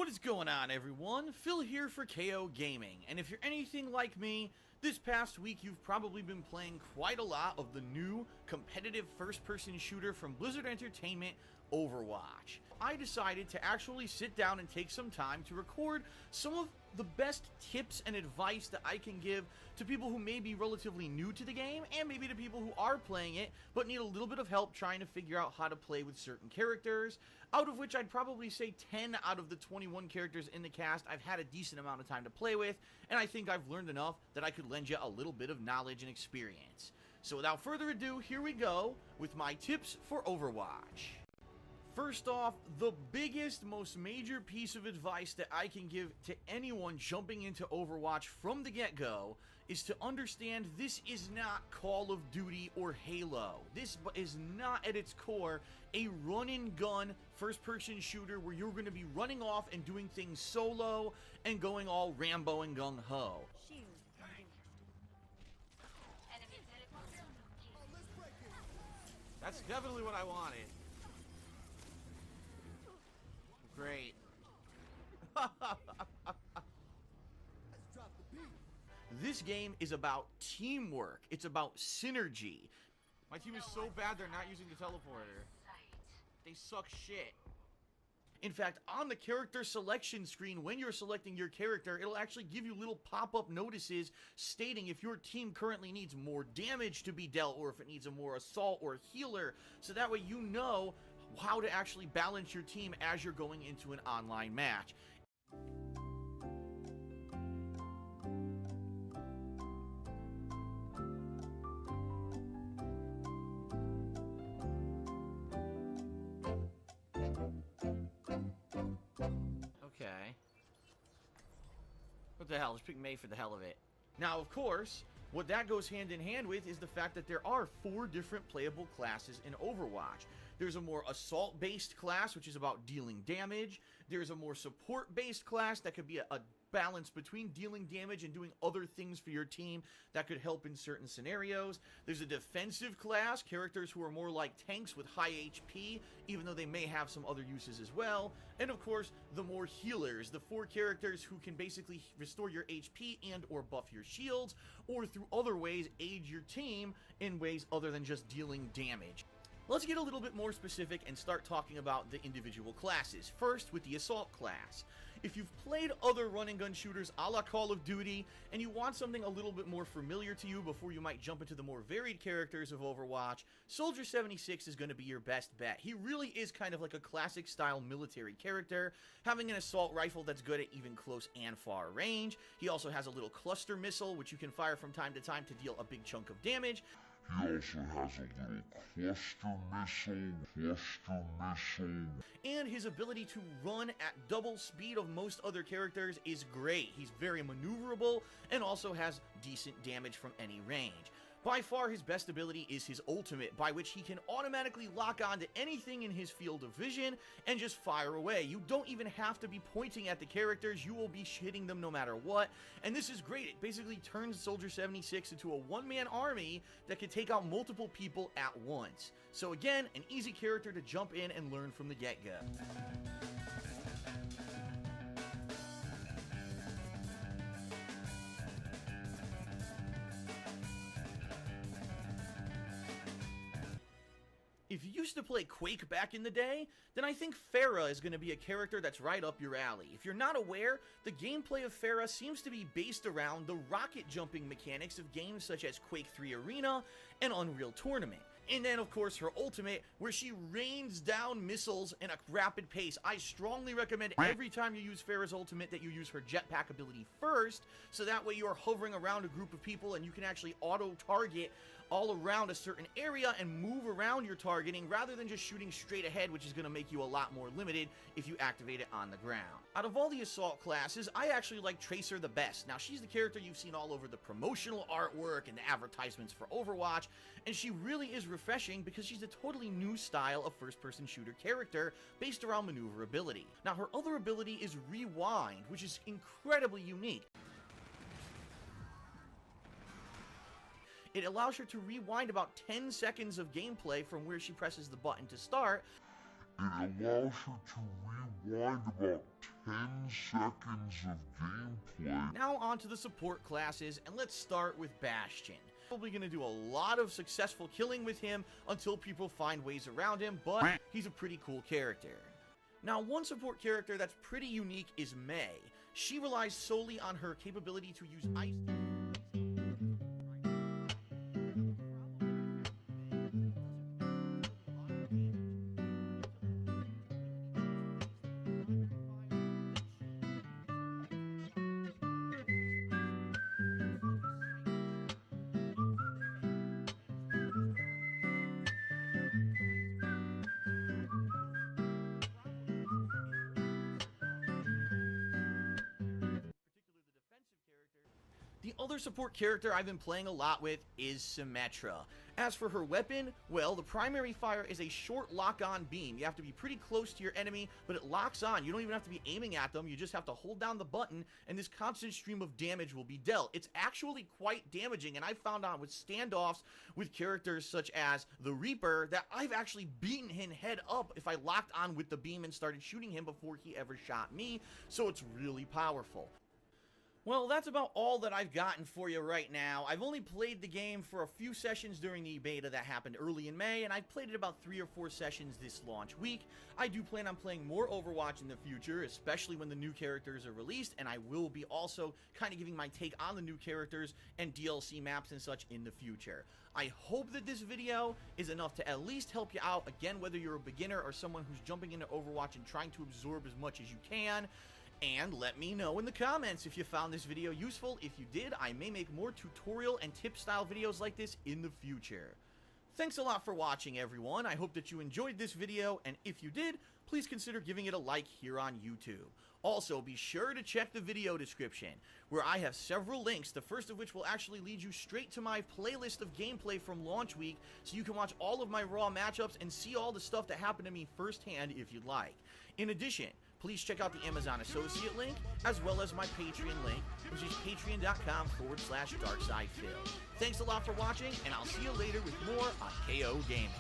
What is going on, everyone? Phil here for KOGaming, and if you're anything like me, this past week you've probably been playing quite a lot of the new competitive first-person shooter from Blizzard Entertainment, Overwatch. I decided to actually sit down and take some time to record some of the best tips and advice that I can give to people who may be relatively new to the game, and maybe to people who are playing it but need a little bit of help trying to figure out how to play with certain characters, out of which I'd probably say 10 out of the 21 characters in the cast I've had a decent amount of time to play with, and I think I've learned enough that I could lend you a little bit of knowledge and experience. So without further ado, here we go with my tips for Overwatch. First off, the biggest, most major piece of advice that I can give to anyone jumping into Overwatch from the get-go is to understand this is not Call of Duty or Halo. This is not at its core a run-and-gun first-person shooter where you're going to be running off and doing things solo and going all Rambo and gung-ho. That's definitely what I wanted. Great. This game is about teamwork. It's about synergy. My team is so bad they're not using the teleporter. They suck shit. In fact, on the character selection screen, when you're selecting your character, it'll actually give you little pop-up notices stating if your team currently needs more damage to be dealt or if it needs a more assault or healer, so that way you know how to actually balance your team as you're going into an online match. Okay. What the hell? Just pick May for the hell of it. Now, of course, what that goes hand in hand with is the fact that there are 4 different playable classes in Overwatch. There's a more assault-based class, which is about dealing damage. There's a more support-based class that could be a balance between dealing damage and doing other things for your team that could help in certain scenarios. There's a defensive class, characters who are more like tanks with high HP, even though they may have some other uses as well. And of course, the more healers, the 4 characters who can basically restore your HP and or buff your shields, or through other ways aid your team in ways other than just dealing damage. Let's get a little bit more specific and start talking about the individual classes. First, with the Assault class. If you've played other run-and-gun shooters a la Call of Duty, and you want something a little bit more familiar to you before you might jump into the more varied characters of Overwatch, Soldier 76 is going to be your best bet. He really is kind of like a classic-style military character, having an assault rifle that's good at even close and far range. He also has a little cluster missile, which you can fire from time to time to deal a big chunk of damage. He also has a little cluster missile. And his ability to run at double speed of most other characters is great. He's very maneuverable and also has decent damage from any range. By far, his best ability is his ultimate, by which he can automatically lock on to anything in his field of vision and just fire away. You don't even have to be pointing at the characters, you will be hitting them no matter what, and this is great. It basically turns Soldier 76 into a one-man army that can take out multiple people at once. So again, an easy character to jump in and learn from the get-go. If you used to play Quake back in the day, then I think Pharah is going to be a character that's right up your alley. If you're not aware, the gameplay of Pharah seems to be based around the rocket jumping mechanics of games such as Quake 3 Arena and Unreal Tournament. And then, of course, her ultimate, where she rains down missiles in a rapid pace. I strongly recommend every time you use Pharah's ultimate that you use her jetpack ability first, so that way you are hovering around a group of people and you can actually auto-target all around a certain area and move around your targeting rather than just shooting straight ahead, which is going to make you a lot more limited if you activate it on the ground. Out of all the assault classes, I actually like Tracer the best. Now, she's the character you've seen all over the promotional artwork and the advertisements for Overwatch, and she really is refreshing because she's a totally new style of first-person shooter character based around maneuverability. Now, her other ability is Rewind, which is incredibly unique. It allows her to rewind about 10 seconds of gameplay from where she presses the button to start. It allows her to rewind about 10 seconds of gameplay. Now on to the support classes, and let's start with Bastion. Probably going to do a lot of successful killing with him until people find ways around him, but he's a pretty cool character. Now, one support character that's pretty unique is Mei. She relies solely on her capability to use ice. The other support character I've been playing a lot with is Symmetry. As for her weapon, well, the primary fire is a short lock-on beam. You have to be pretty close to your enemy, but it locks on. You don't even have to be aiming at them. You just have to hold down the button, and this constant stream of damage will be dealt. It's actually quite damaging, and I found out with standoffs with characters such as the Reaper that I've actually beaten him head up if I locked on with the beam and started shooting him before he ever shot me, so it's really powerful. Well, that's about all that I've gotten for you right now. I've only played the game for a few sessions during the beta that happened early in May, and I've played it about 3 or 4 sessions this launch week. I do plan on playing more Overwatch in the future, especially when the new characters are released, and I will be also kind of giving my take on the new characters and DLC maps and such in the future. I hope that this video is enough to at least help you out, again, whether you're a beginner or someone who's jumping into Overwatch and trying to absorb as much as you can. And let me know in the comments if you found this video useful. If you did, I may make more tutorial and tip style videos like this in the future. Thanks a lot for watching, everyone. I hope that you enjoyed this video, and if you did, please consider giving it a like here on YouTube. Also, be sure to check the video description, where I have several links, the first of which will actually lead you straight to my playlist of gameplay from launch week, so you can watch all of my raw matchups and see all the stuff that happened to me firsthand if you'd like. In addition, please check out the Amazon Associate link, as well as my Patreon link, which is patreon.com/Darksydephil. Thanks a lot for watching, and I'll see you later with more on KOGaming.